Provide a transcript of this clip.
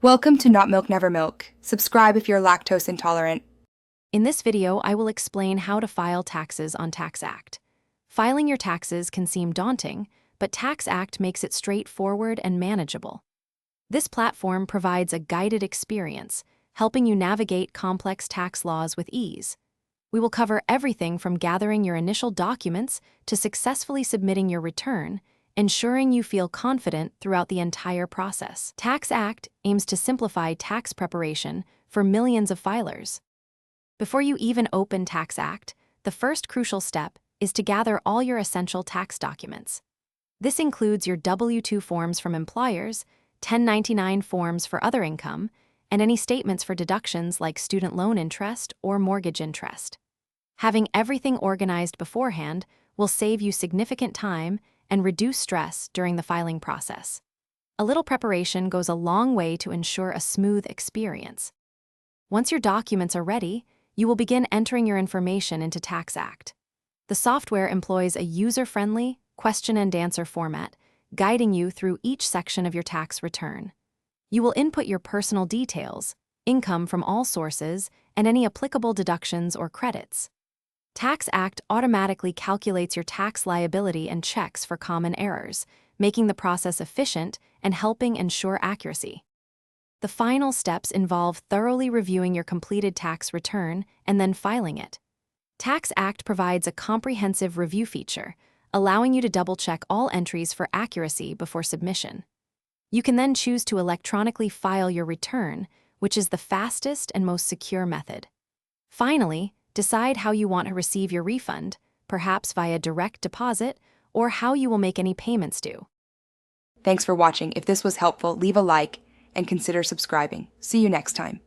Welcome to Not Milk Never Milk. Subscribe if you're lactose intolerant. In this video, I will explain how to file taxes on TaxAct. Filing your taxes can seem daunting, but TaxAct makes it straightforward and manageable. This platform provides a guided experience, helping you navigate complex tax laws with ease. We will cover everything from gathering your initial documents to successfully submitting your return, ensuring you feel confident throughout the entire process. TaxAct aims to simplify tax preparation for millions of filers. Before you even open TaxAct, the first crucial step is to gather all your essential tax documents. This includes your W-2 forms from employers, 1099 forms for other income, and any statements for deductions like student loan interest or mortgage interest. Having everything organized beforehand will save you significant time and reduce stress during the filing process. A little preparation goes a long way to ensure a smooth experience. Once your documents are ready, you will begin entering your information into TaxAct. The software employs a user-friendly question-and-answer format, guiding you through each section of your tax return. You will input your personal details, income from all sources, and any applicable deductions or credits. TaxAct automatically calculates your tax liability and checks for common errors, making the process efficient and helping ensure accuracy. The final steps involve thoroughly reviewing your completed tax return and then filing it. TaxAct provides a comprehensive review feature, allowing you to double-check all entries for accuracy before submission. You can then choose to electronically file your return, which is the fastest and most secure method. Finally, decide how you want to receive your refund, perhaps via direct deposit, or how you will make any payments due. Thanks for watching. If this was helpful, leave a like and consider subscribing. See you next time.